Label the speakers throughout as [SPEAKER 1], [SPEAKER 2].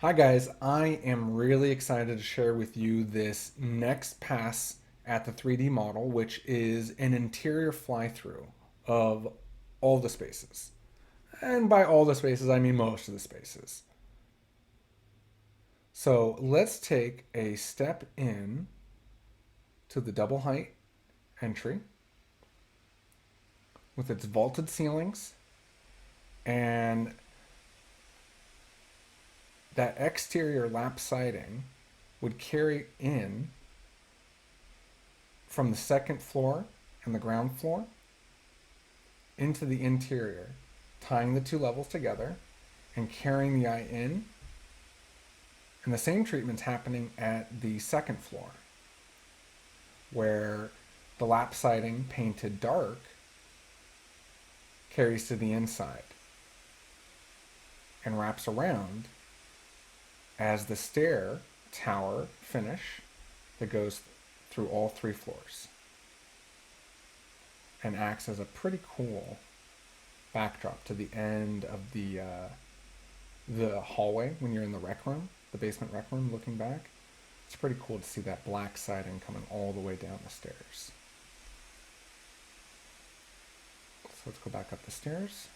[SPEAKER 1] Hi guys, I am really excited to share with you this next pass at the 3D model, which is an interior fly-through of all the spaces. And by all the spaces, I mean most of the spaces. So let's take a step in to the double height entry with its vaulted ceilings and that exterior lap siding would carry in from the second floor and the ground floor into the interior, tying the two levels together and carrying the eye in. And the same treatment's happening at the second floor, where the lap siding painted dark carries to the inside and wraps around as the stair tower finish that goes through all three floors and acts as a pretty cool backdrop to the end of the hallway when you're in the rec room, the basement rec room looking back. It's pretty cool to see that black siding coming all the way down the stairs. So let's go back up the stairs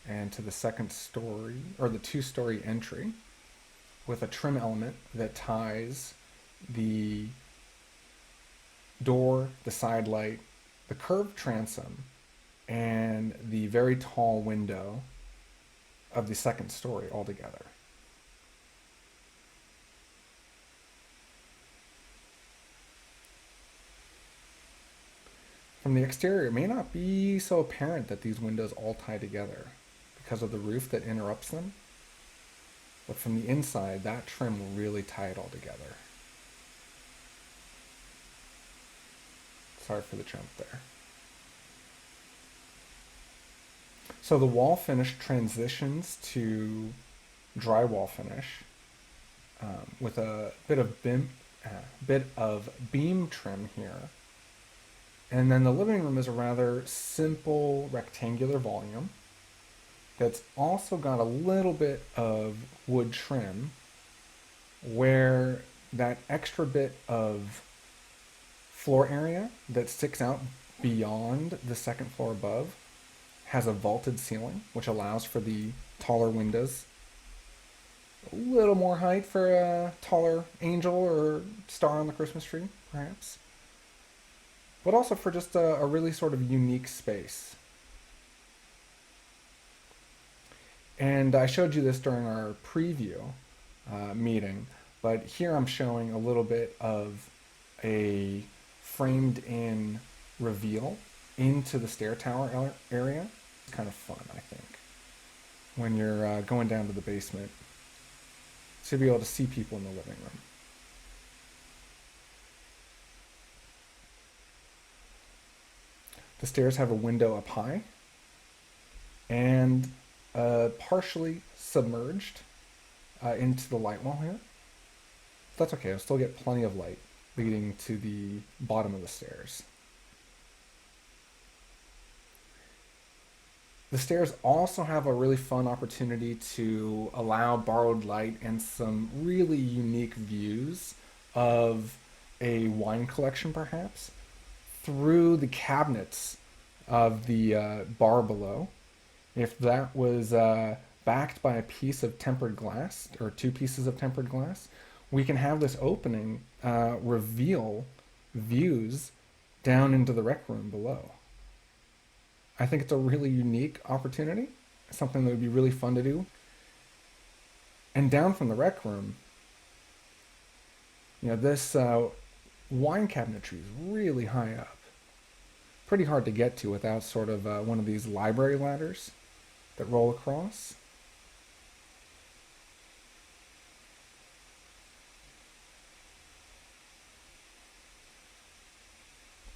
[SPEAKER 1] and to the second story, or the two-story entry with a trim element that ties the door, the side light, the curved transom, and the very tall window of the second story all together. From the exterior, it may not be so apparent that these windows all tie together because of the roof that interrupts them, but from the inside, that trim will really tie it all together. Sorry for the jump there. So the wall finish transitions to drywall finish with a bit of beam trim here. And then the living room is a rather simple rectangular volume that's also got a little bit of wood trim where that extra bit of floor area that sticks out beyond the second floor above has a vaulted ceiling, which allows for the taller windows. A little more height for a taller angel or star on the Christmas tree, perhaps. But also for just a really sort of unique space. And I showed you this during our preview meeting, but here I'm showing a little bit of a framed in reveal into the stair tower area. It's kind of fun, I think, when you're going down to the basement to be able to see people in the living room. The stairs have a window up high and partially submerged into the light well here. That's okay, I'll still get plenty of light leading to the bottom of the stairs. The stairs also have a really fun opportunity to allow borrowed light and some really unique views of a wine collection, perhaps, through the cabinets of the bar below. If that was backed by a piece of tempered glass, or two pieces of tempered glass, we can have this opening reveal views down into the rec room below. I think it's a really unique opportunity, something that would be really fun to do. And down from the rec room, this wine cabinetry is really high up. Pretty hard to get to without sort of one of these library ladders that roll across.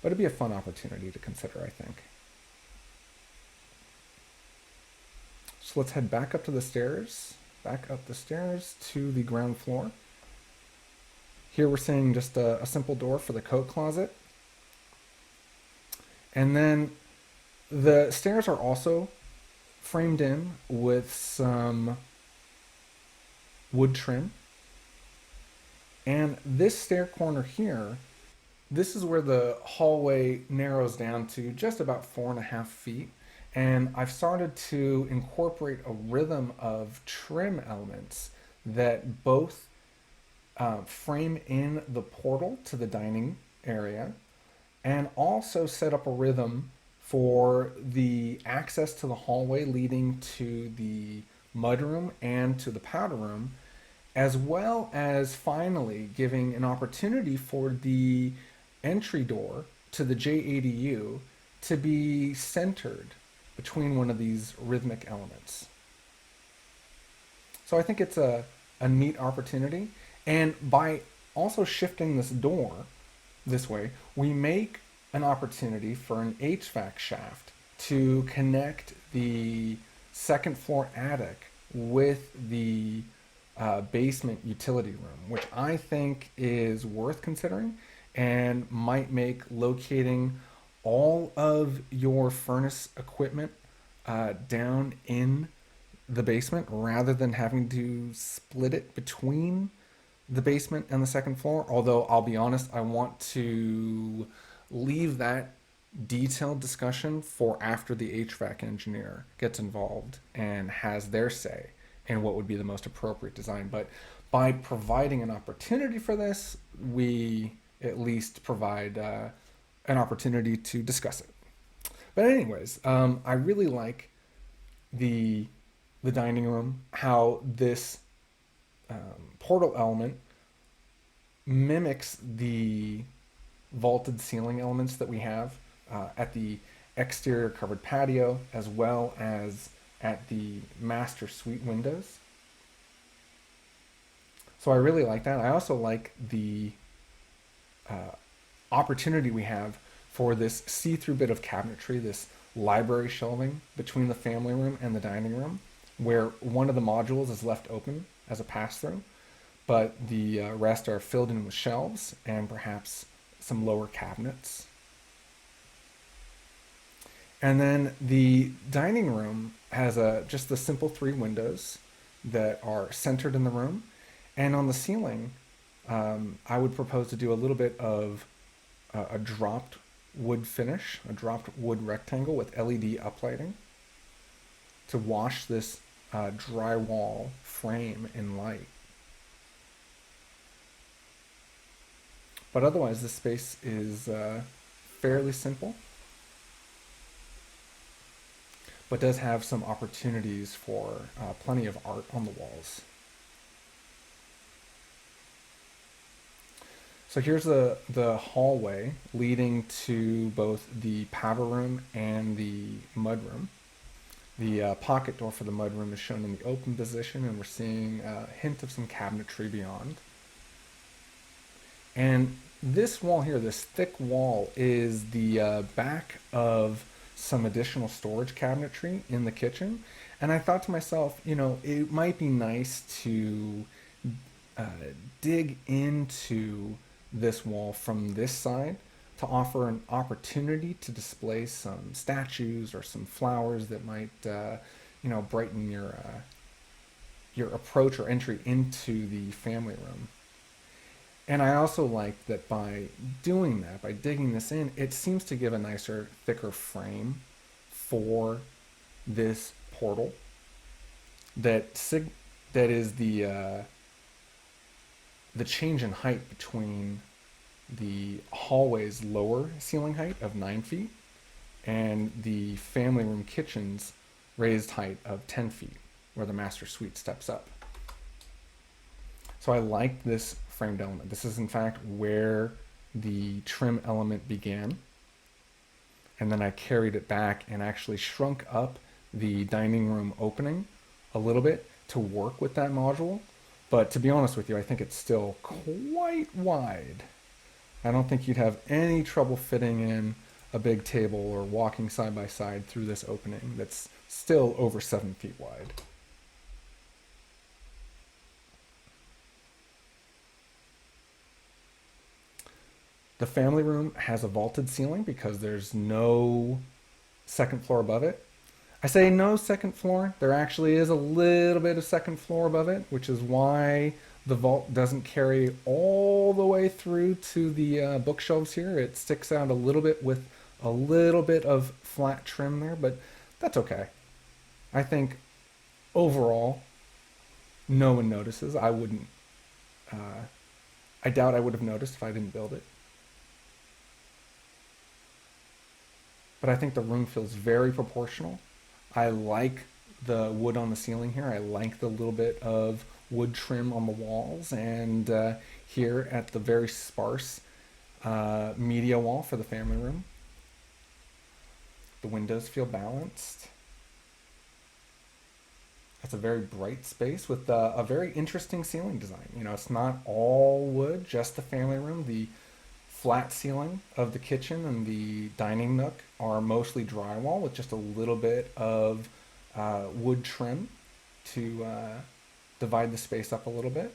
[SPEAKER 1] But it'd be a fun opportunity to consider, I think. So let's head back up the stairs to the ground floor. Here we're seeing just a simple door for the coat closet. And then the stairs are also framed in with some wood trim. And this stair corner here, this is where the hallway narrows down to just about 4.5 feet. And I've started to incorporate a rhythm of trim elements that both frame in the portal to the dining area and also set up a rhythm for the access to the hallway leading to the mudroom and to the powder room, as well as finally giving an opportunity for the entry door to the JADU to be centered between one of these rhythmic elements. So I think it's a neat opportunity. And by also shifting this door this way, we make an opportunity for an HVAC shaft to connect the second floor attic with the basement utility room, which I think is worth considering and might make locating all of your furnace equipment down in the basement rather than having to split it between the basement and the second floor. Although I'll be honest, I want to leave that detailed discussion for after the HVAC engineer gets involved and has their say in what would be the most appropriate design. But by providing an opportunity for this, we at least provide an opportunity to discuss it. But anyways, I really like the the dining room, how this portal element mimics the vaulted ceiling elements that we have at the exterior covered patio, as well as at the master suite windows. So I really like that. I also like the opportunity we have for this see-through bit of cabinetry, this library shelving between the family room and the dining room, where one of the modules is left open as a pass-through, but the rest are filled in with shelves and perhaps some lower cabinets. And then the dining room has just the simple three windows that are centered in the room. And on the ceiling, I would propose to do a little bit of a dropped wood finish, a dropped wood rectangle with LED uplighting to wash this drywall frame in light. But otherwise, this space is fairly simple, but does have some opportunities for plenty of art on the walls. So here's the hallway leading to both the powder room and the mudroom. The pocket door for the mudroom is shown in the open position, and we're seeing a hint of some cabinetry beyond. And this wall here, this thick wall, is the back of some additional storage cabinetry in the kitchen. And I thought to myself, you know, it might be nice to dig into this wall from this side to offer an opportunity to display some statues or some flowers that might, brighten your approach or entry into the family room. And I also like that by doing that, by digging this in, it seems to give a nicer, thicker frame for this portal that is the change in height between the hallway's lower ceiling height of 9 feet and the family room kitchen's raised height of 10 feet, where the master suite steps up. So I like this framed element. This is in fact where the trim element began. And then I carried it back and actually shrunk up the dining room opening a little bit to work with that module. But to be honest with you, I think it's still quite wide. I don't think you'd have any trouble fitting in a big table or walking side by side through this opening that's still over 7 feet wide. The family room has a vaulted ceiling because there's no second floor above it. I say no second floor. There actually is a little bit of second floor above it, which is why the vault doesn't carry all the way through to the bookshelves here. It sticks out a little bit with a little bit of flat trim there, but that's okay. I think overall, no one notices. I wouldn't. Uh, I doubt I would have noticed if I didn't build it. But I think the room feels very proportional. I like the wood on the ceiling here. I like the little bit of wood trim on the walls, and here at the very sparse media wall for the family room. The windows feel balanced. It's a very bright space with a very interesting ceiling design. You know, it's not all wood, just the family room. The flat ceiling of the kitchen and the dining nook are mostly drywall with just a little bit of wood trim to divide the space up a little bit.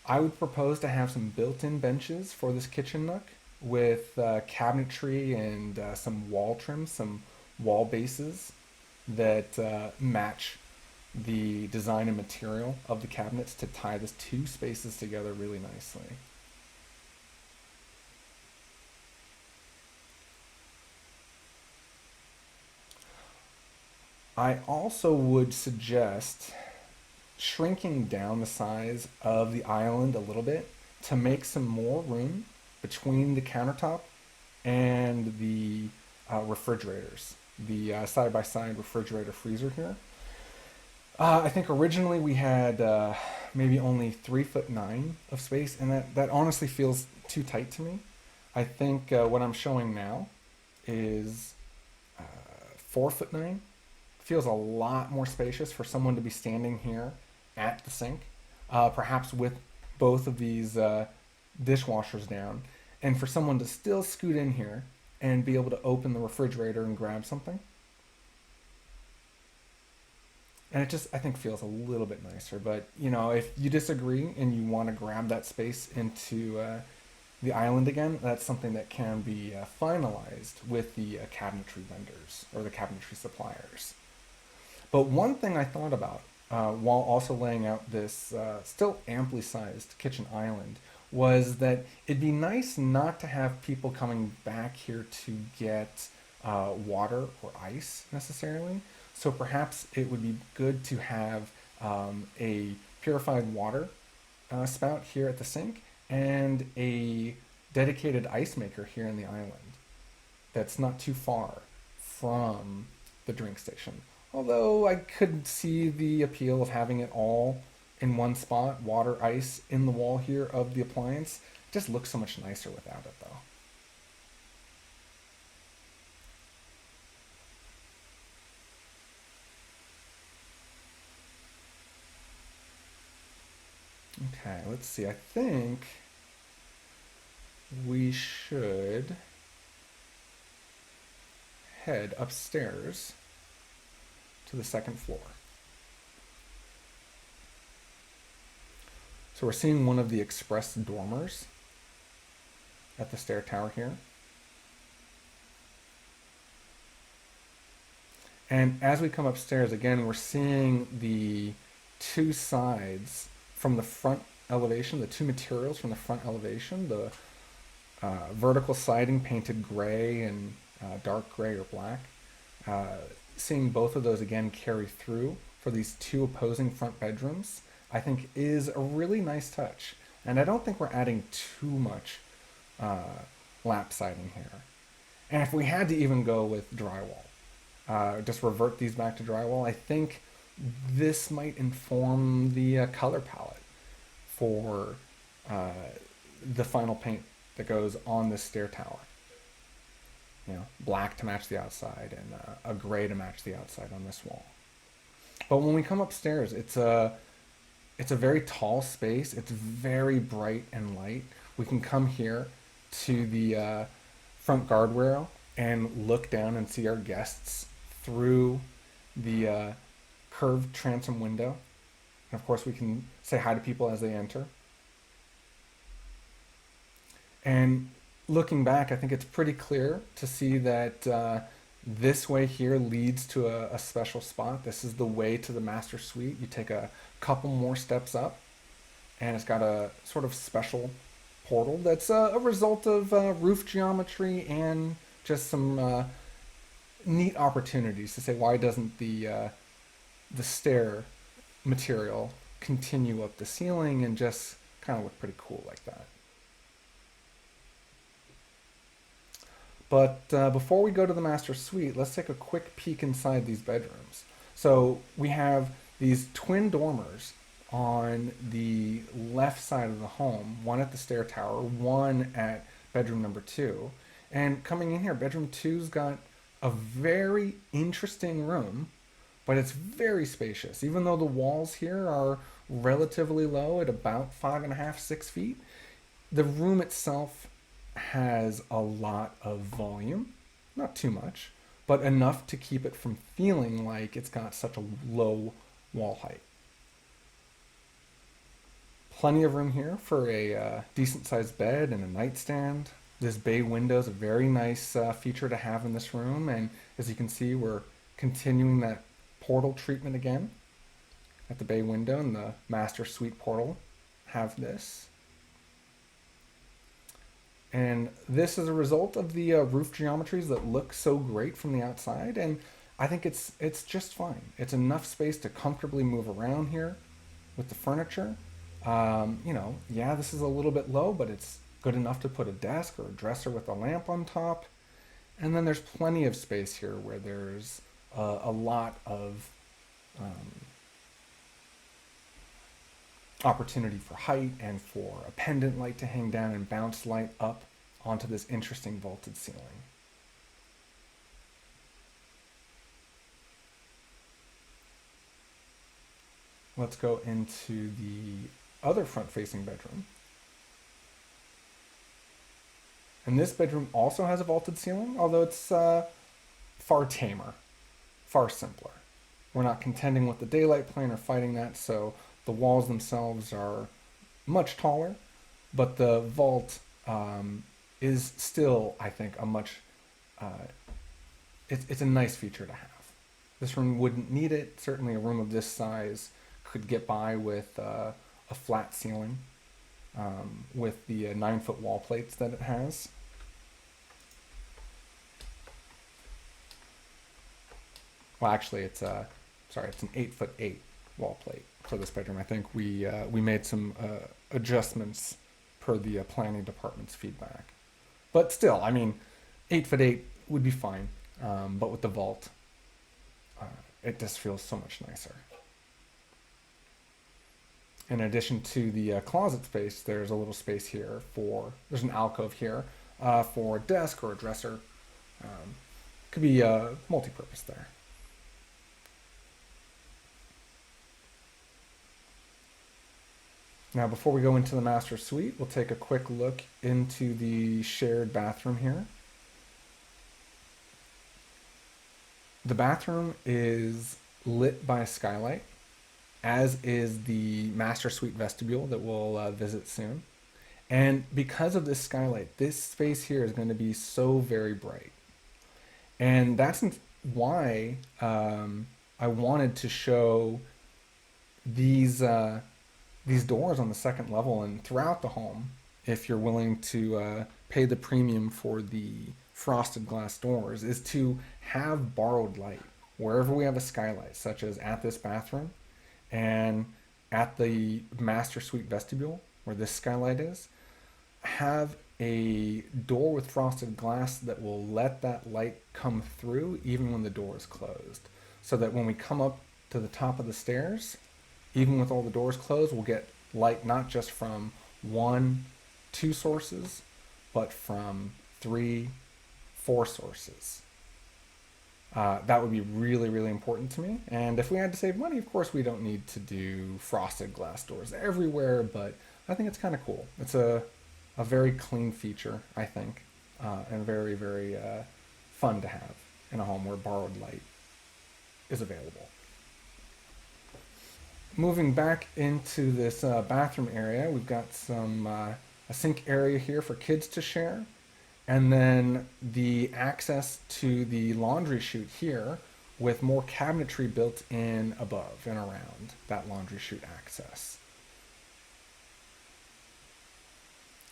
[SPEAKER 1] I would propose to have some built-in benches for this kitchen nook with cabinetry and some wall trim, some wall bases that match the design and material of the cabinets to tie the two spaces together really nicely. I also would suggest shrinking down the size of the island a little bit to make some more room between the countertop and the refrigerators, the side by side refrigerator freezer here. I think originally we had maybe only 3'9" of space, and that honestly feels too tight to me. I think what I'm showing now is 4'9". Feels a lot more spacious for someone to be standing here at the sink, perhaps with both of these dishwashers down, and for someone to still scoot in here and be able to open the refrigerator and grab something. And it just, I think, feels a little bit nicer. But, you know, if you disagree and you want to grab that space into the island again, that's something that can be finalized with the cabinetry vendors or the cabinetry suppliers. But one thing I thought about while also laying out this still amply sized kitchen island was that it'd be nice not to have people coming back here to get water or ice necessarily. So perhaps it would be good to have a purified water spout here at the sink and a dedicated ice maker here in the island that's not too far from the drink station. Although I could see the appeal of having it all in one spot, water, ice in the wall here of the appliance. It just looks so much nicer without it though. Okay, let's see. I think we should head upstairs to the second floor. So we're seeing one of the express dormers at the stair tower here. And as we come upstairs, again, we're seeing the two sides from the front elevation, the two materials from the front elevation, the vertical siding painted gray and dark gray or black. Uh, Seeing both of those again carry through for these two opposing front bedrooms, I think is a really nice touch. And I don't think we're adding too much uh, lap siding here. And if we had to even go with drywall, just revert these back to drywall, I think this might inform the color palette for uh, the final paint that goes on this stair tower. You know, black to match the outside and a gray to match the outside on this wall. But when we come upstairs, it's a very tall space. It's very bright and light. We can come here to the front guardrail and look down and see our guests through the curved transom window. And of course, we can say hi to people as they enter. And looking back, I think it's pretty clear to see that this way here leads to a special spot. This is the way to the master suite. You take a couple more steps up, and it's got a sort of special portal that's a result of roof geometry and just some neat opportunities to say why doesn't the stair material continue up the ceiling and just kind of look pretty cool like that. But before we go to the master suite, let's take a quick peek inside these bedrooms. So we have these twin dormers on the left side of the home, one at the stair tower, one at bedroom number two. And coming in here, bedroom two's got a very interesting room, but it's very spacious. Even though the walls here are relatively low at about 5.5, 6 feet, the room itself has a lot of volume, not too much, but enough to keep it from feeling like it's got such a low wall height. Plenty of room here for a decent sized bed and a nightstand. This bay window is a very nice feature to have in this room, and as you can see, we're continuing that portal treatment again at the bay window, and the master suite portal have this. And this is a result of the roof geometries that look so great from the outside, and I think it's just fine. It's enough space to comfortably move around here with the furniture. Yeah, this is a little bit low, but it's good enough to put a desk or a dresser with a lamp on top. And then there's plenty of space here where there's a lot of opportunity for height and for a pendant light to hang down and bounce light up onto this interesting vaulted ceiling. Let's go into the other front-facing bedroom. And this bedroom also has a vaulted ceiling, although it's far tamer, far simpler. We're not contending with the daylight plane or fighting that, so the walls themselves are much taller, but the vault is still, I think, a much, it's a nice feature to have. This room wouldn't need it. Certainly a room of this size could get by with a flat ceiling with the 9-foot wall plates that it has. Well, actually, it's an 8'8" wall plate for this bedroom. I think we made some adjustments per the planning department's feedback. But still, I mean, 8'8" would be fine. But with the vault, it just feels so much nicer. In addition to the closet space, there's a little space here there's an alcove here for a desk or a dresser. Could be multi-purpose there. Now, before we go into the master suite, we'll take a quick look into the shared bathroom here. The bathroom is lit by a skylight, as is the master suite vestibule that we'll visit soon. And because of this skylight, this space here is going to be so very bright. And that's why I wanted to show these doors on the second level and throughout the home, if you're willing to pay the premium for the frosted glass doors, is to have borrowed light wherever we have a skylight, such as at this bathroom and at the master suite vestibule where this skylight is. Have a door with frosted glass that will let that light come through even when the door is closed, so that when we come up to the top of the stairs, even with all the doors closed, we'll get light not just from 1, 2 sources, but from 3, 4 sources. That would be really, really important to me. And if we had to save money, of course, we don't need to do frosted glass doors everywhere, but I think it's kind of cool. It's a very clean feature, I think, and very, very fun to have in a home where borrowed light is available. Moving back into this bathroom area, we've got a sink area here for kids to share. And then the access to the laundry chute here with more cabinetry built in above and around that laundry chute access.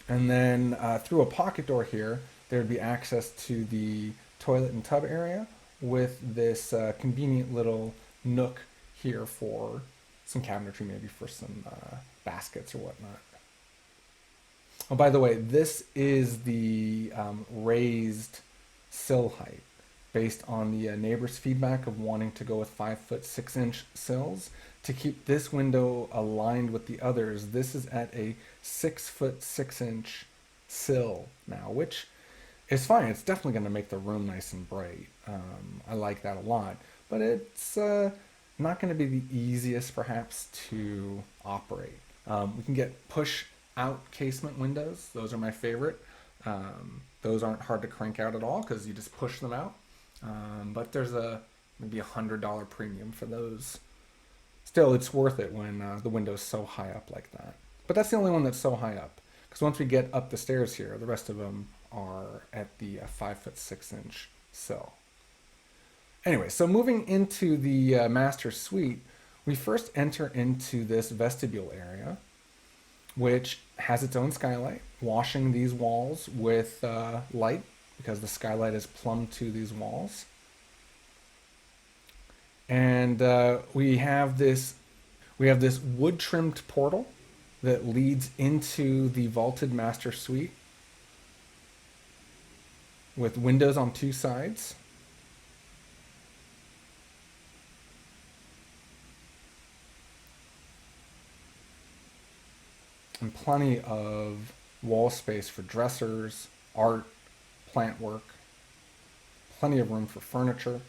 [SPEAKER 1] And then through a pocket door here, there would be access to the toilet and tub area with this convenient little nook here for some cabinetry, maybe for some baskets or whatnot. Oh, by the way, this is the raised sill height based on the neighbor's feedback of wanting to go with 5'6" sills. To keep this window aligned with the others, this is at a 6'6" sill now, which is fine. It's definitely going to make the room nice and bright. I like that a lot, but it's not going to be the easiest perhaps to operate. We can get push out casement windows. Those are my favorite. Those aren't hard to crank out at all because you just push them out. But there's maybe $100 premium for those. Still, it's worth it when the window's so high up like that. But that's the only one that's so high up. Because once we get up the stairs here, the rest of them are at the 5'6" sill. Anyway, so moving into the master suite, we first enter into this vestibule area, which has its own skylight, washing these walls with light because the skylight is plumb to these walls. And we have this wood trimmed portal that leads into the vaulted master suite with windows on two sides. And plenty of wall space for dressers, art, plant work, plenty of room for furniture.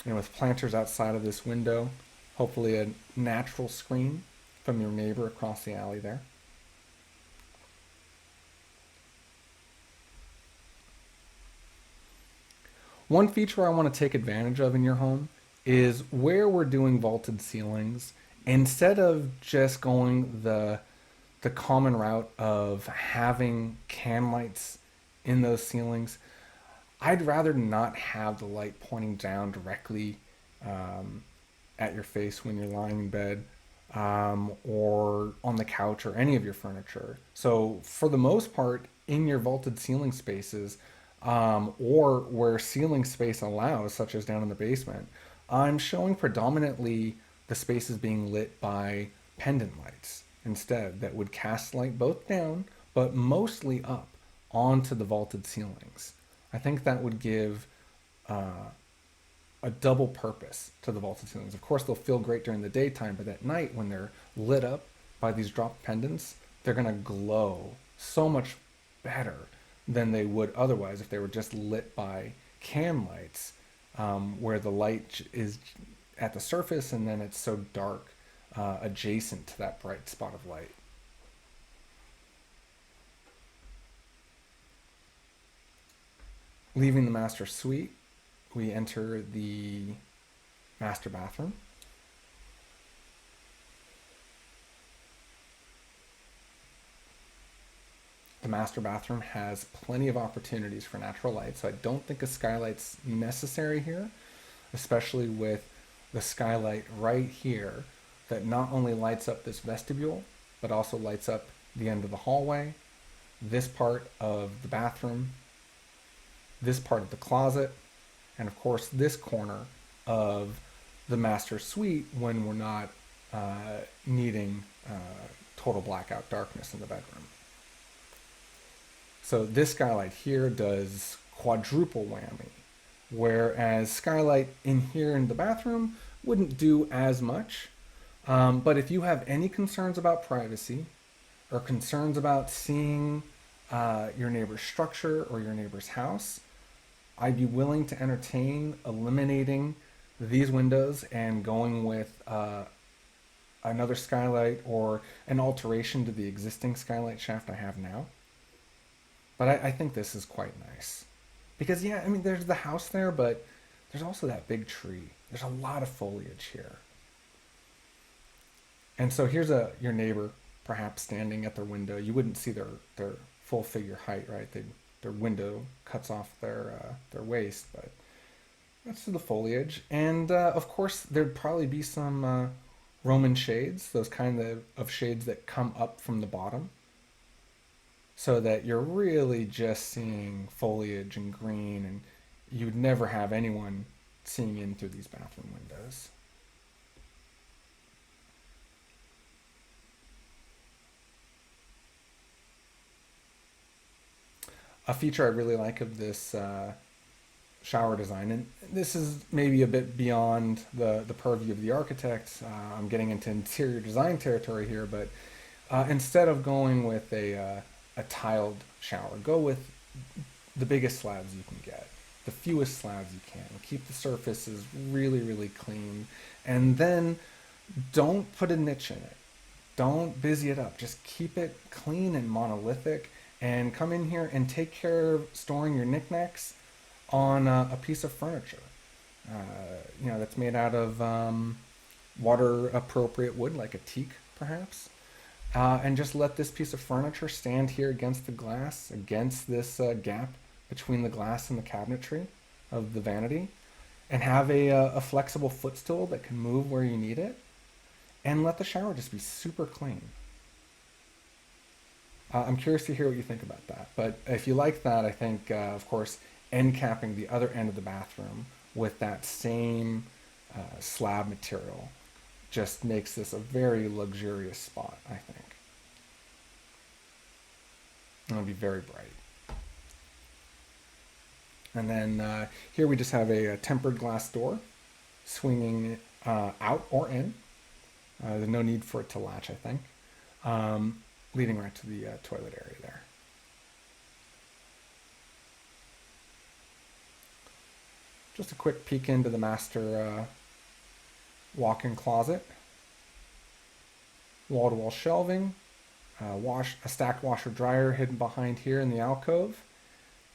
[SPEAKER 1] And with planters outside of this window, hopefully a natural screen from your neighbor across the alley there. One feature I want to take advantage of in your home is where we're doing vaulted ceilings, instead of just going the common route of having can lights in those ceilings, I'd rather not have the light pointing down directly at your face when you're lying in bed or on the couch or any of your furniture. So for the most part, in your vaulted ceiling spaces, or where ceiling space allows, such as down in the basement, I'm showing predominantly the spaces being lit by pendant lights instead that would cast light both down but mostly up onto the vaulted ceilings. I think that would give a double purpose to the vaulted ceilings. Of course, they'll feel great during the daytime, but at night when they're lit up by these drop pendants, they're going to glow so much better than they would otherwise if they were just lit by can lights, where the light is at the surface and then it's so dark adjacent to that bright spot of light. Leaving the master suite, we enter the master bathroom. The master bathroom has plenty of opportunities for natural light, so I don't think a skylight's necessary here, especially with the skylight right here that not only lights up this vestibule, but also lights up the end of the hallway, this part of the bathroom, this part of the closet, and of course this corner of the master suite when we're not needing total blackout darkness in the bedroom. So this skylight here does quadruple whammy, whereas skylight in here in the bathroom wouldn't do as much. But if you have any concerns about privacy or concerns about seeing your neighbor's structure or your neighbor's house, I'd be willing to entertain eliminating these windows and going with another skylight or an alteration to the existing skylight shaft I have now. But I think this is quite nice. Because, yeah, I mean, there's the house there, but there's also that big tree. There's a lot of foliage here. And so here's your neighbor perhaps standing at their window. You wouldn't see their full figure height, right? Their window cuts off their waist, but that's the foliage. And of course, there'd probably be some Roman shades, those kind of shades that come up from the bottom, so that you're really just seeing foliage and green, and you'd never have anyone seeing in through these bathroom windows. A feature I really like of this shower design, and this is maybe a bit beyond the purview of the architect. I'm getting into interior design territory here, but instead of going with a tiled shower, go with the biggest slabs you can get, the fewest slabs you can. Keep the surfaces really, really clean, and then don't put a niche in it. Don't busy it up. Just keep it clean and monolithic, and come in here and take care of storing your knickknacks on a piece of furniture. Uh, that's made out of water appropriate wood, like a teak, perhaps. And just let this piece of furniture stand here against the glass, against this gap between the glass and the cabinetry of the vanity, and have a flexible footstool that can move where you need it, and let the shower just be super clean. I'm curious to hear what you think about that. But if you like that, I think, of course, end capping the other end of the bathroom with that same slab material just makes this a very luxurious spot, I think. And it'll be very bright. And then here we just have a tempered glass door swinging out or in. There's no need for it to latch, I think. Leading right to the toilet area there. Just a quick peek into the master walk-in closet. Wall-to-wall shelving, a stacked washer dryer hidden behind here in the alcove.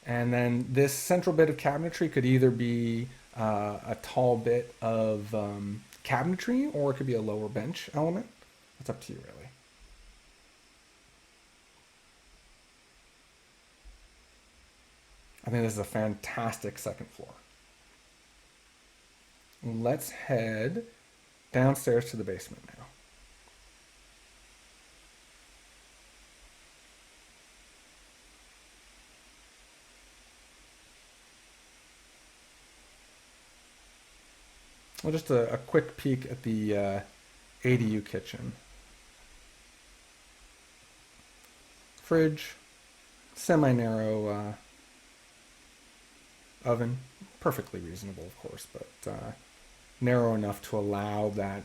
[SPEAKER 1] And then this central bit of cabinetry could either be a tall bit of cabinetry, or it could be a lower bench element. It's up to you, really. I think this is a fantastic second floor. Let's head downstairs to the basement now. Well, just a quick peek at the ADU kitchen. Fridge, semi-narrow oven, perfectly reasonable, of course, but narrow enough to allow that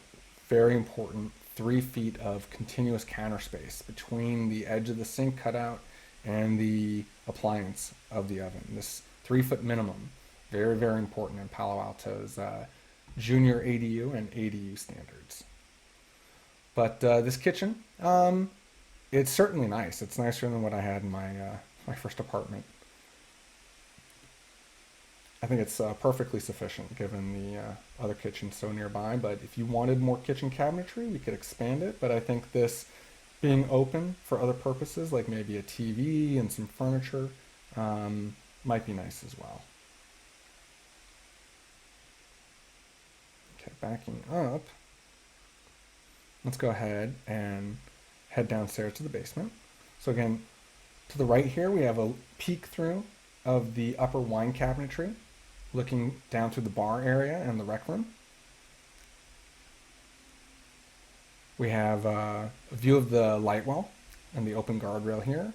[SPEAKER 1] very important 3 feet of continuous counter space between the edge of the sink cutout and the appliance of the oven. This 3 foot minimum, very, very important in Palo Alto's junior ADU and ADU standards. But this kitchen, it's certainly nice. It's nicer than what I had in my first apartment. I think it's perfectly sufficient given the other kitchen so nearby. But if you wanted more kitchen cabinetry, we could expand it. But I think this being open for other purposes, like maybe a TV and some furniture, might be nice as well. Okay, backing up. Let's go ahead and head downstairs to the basement. So again, to the right here, we have a peek through of the upper wine cabinetry, looking down through the bar area and the rec room. We have a view of the light well and the open guardrail here,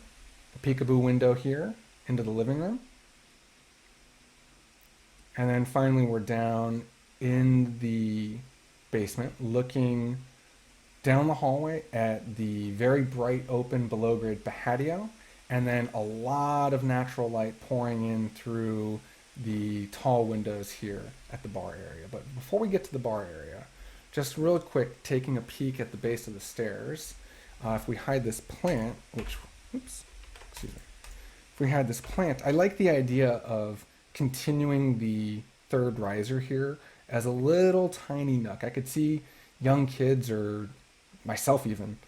[SPEAKER 1] a peekaboo window here into the living room. And then finally, we're down in the basement, looking down the hallway at the very bright open below grade patio, and then a lot of natural light pouring in through the tall windows here at the bar area. But before we get to the bar area, just real quick, taking a peek at the base of the stairs. If we hide this plant, excuse me. If we had this plant, I like the idea of continuing the third riser here as a little tiny nook. I could see young kids or myself even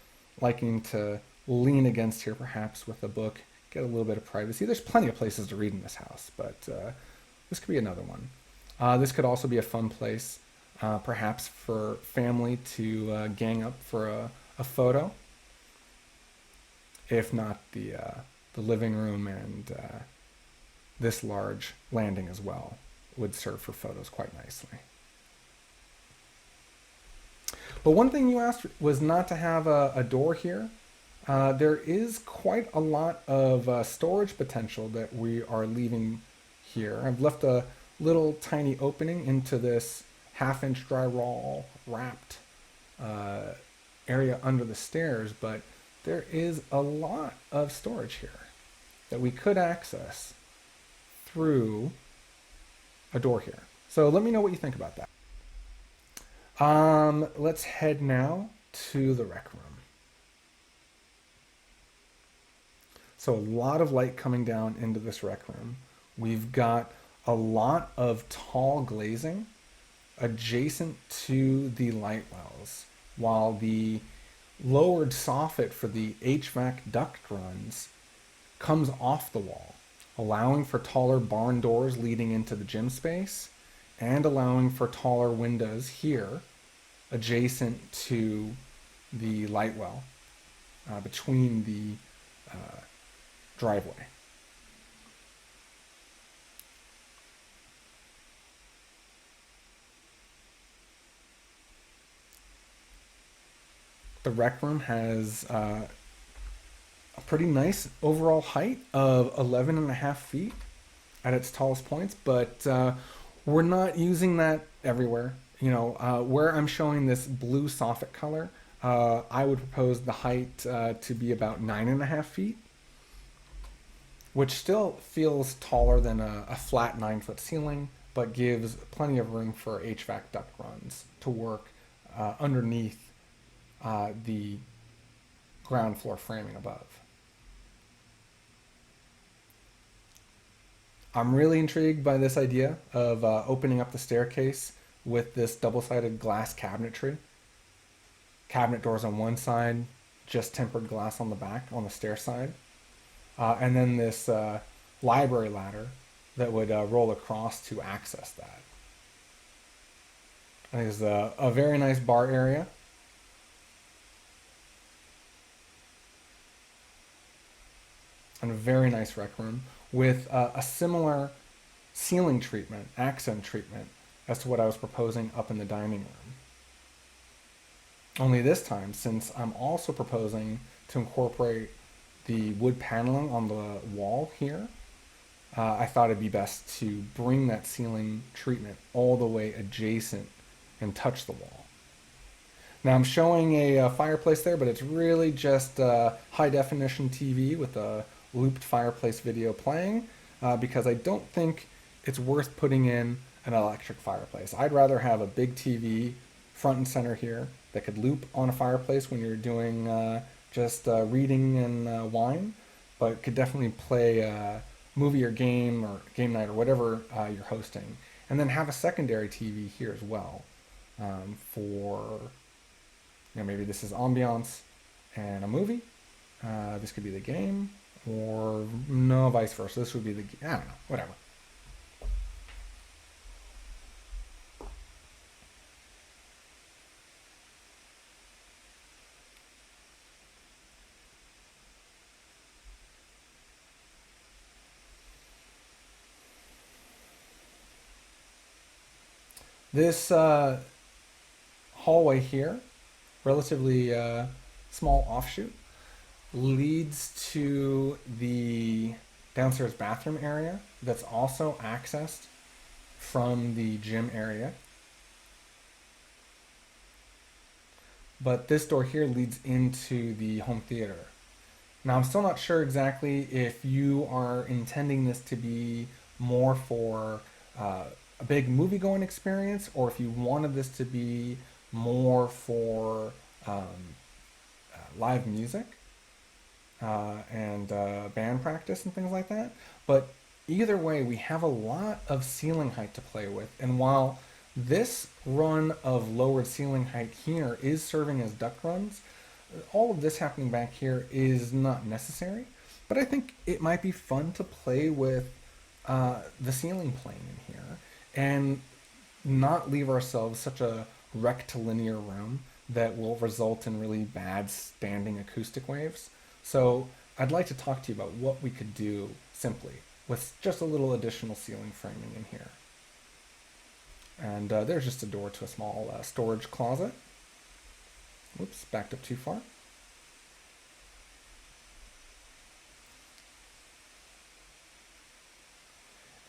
[SPEAKER 1] liking to lean against here perhaps with a book, get a little bit of privacy. There's plenty of places to read in this house, but this could be another one. This could also be a fun place, perhaps for family to gang up for a photo, if not the living room and this large landing as well would serve for photos quite nicely. But one thing you asked was not to have a door here. There is quite a lot of storage potential that we are leaving here. I've left a little tiny opening into this half-inch drywall wrapped area under the stairs, but there is a lot of storage here that we could access through a door here. So let me know what you think about that. Let's head now to the rec room. So a lot of light coming down into this rec room. We've got a lot of tall glazing adjacent to the light wells, while the lowered soffit for the HVAC duct runs comes off the wall, allowing for taller barn doors leading into the gym space and allowing for taller windows here adjacent to the light well between the driveway. The rec room has a pretty nice overall height of 11.5 feet at its tallest points, but we're not using that everywhere. You know, where I'm showing this blue soffit color, I would propose the height to be about 9.5 feet, which still feels taller than a flat 9-foot ceiling, but gives plenty of room for HVAC duct runs to work underneath the ground floor framing above. I'm really intrigued by this idea of opening up the staircase with this double-sided glass cabinetry. Cabinet doors on one side, just tempered glass on the back, on the stair side. And then this library ladder that would roll across to access that. I think it's a very nice bar area. And a very nice rec room with a similar ceiling treatment, accent treatment, as to what I was proposing up in the dining room. Only this time, since I'm also proposing to incorporate the wood paneling on the wall here, I thought it'd be best to bring that ceiling treatment all the way adjacent and touch the wall. Now I'm showing a fireplace there, but it's really just a high definition TV with a looped fireplace video playing, because I don't think it's worth putting in an electric fireplace. I'd rather have a big TV front and center here that could loop on a fireplace when you're doing just reading and wine, but could definitely play a movie or game night or whatever you're hosting. And then have a secondary TV here as well for, you know, maybe this is ambiance and a movie. This could be the game, or no, vice versa. This would be the, I don't know, whatever. This hallway here, relatively small offshoot, leads to the downstairs bathroom area that's also accessed from the gym area. But this door here leads into the home theater. Now I'm still not sure exactly if you are intending this to be more for a big movie-going experience, or if you wanted this to be more for live music and band practice and things like that. But either way, we have a lot of ceiling height to play with, and while This run of lowered ceiling height here is serving as duct runs. All of this happening back here is not necessary, but I think it might be fun to play with the ceiling plane in here and not leave ourselves such a rectilinear room that will result in really bad standing acoustic waves. So I'd like to talk to you about what we could do simply with just a little additional ceiling framing in here. And there's just a door to a small storage closet. Whoops, backed up too far.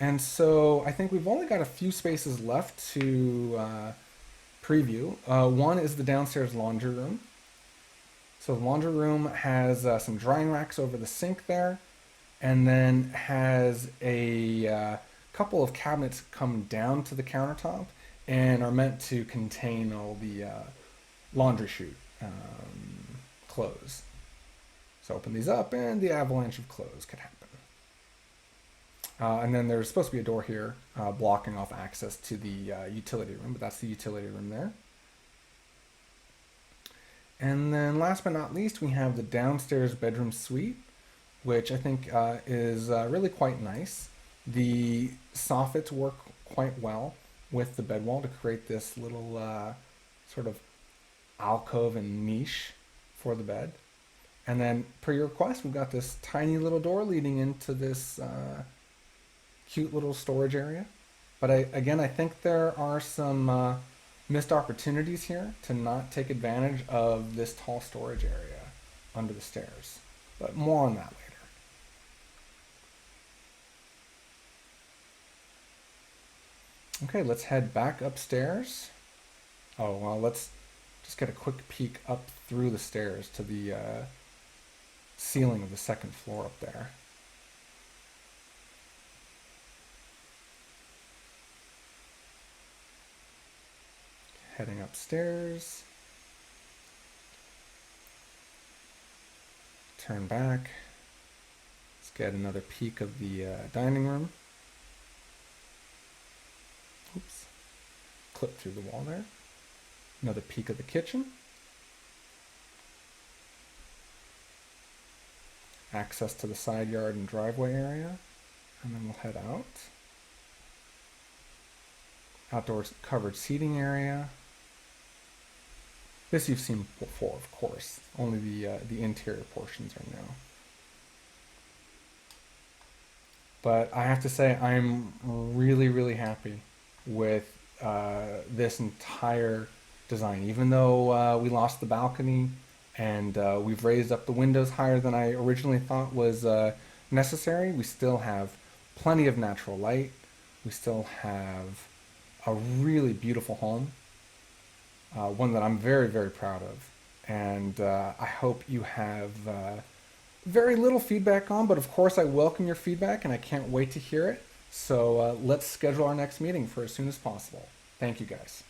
[SPEAKER 1] And so I think we've only got a few spaces left to preview. One is the downstairs laundry room. So the laundry room has some drying racks over the sink there, and then has a couple of cabinets come down to the countertop and are meant to contain all the laundry chute clothes. So open these up and the avalanche of clothes could happen. And then there's supposed to be a door here blocking off access to the utility room, but that's the utility room there. And then last but not least, we have the downstairs bedroom suite, which I think is really quite nice. The soffits work quite well with the bedwall to create this little sort of alcove and niche for the bed. And then per your request, we've got this tiny little door leading into this cute little storage area. But I think there are some missed opportunities here to not take advantage of this tall storage area under the stairs. But more on that later. Okay, let's head back upstairs. Oh, well, let's just get a quick peek up through the stairs to the ceiling of the second floor up there. Heading upstairs. Turn back. Let's get another peek of the dining room. Oops. Clip through the wall there. Another peek of the kitchen. Access to the side yard and driveway area. And then we'll head out. Outdoor covered seating area. This you've seen before, of course. Only the interior portions are new. But I have to say, I'm really, really happy with this entire design. Even though we lost the balcony and we've raised up the windows higher than I originally thought was necessary, we still have plenty of natural light. We still have a really beautiful home. One that I'm very, very proud of. And I hope you have very little feedback on, but of course I welcome your feedback and I can't wait to hear it. So let's schedule our next meeting for as soon as possible. Thank you guys.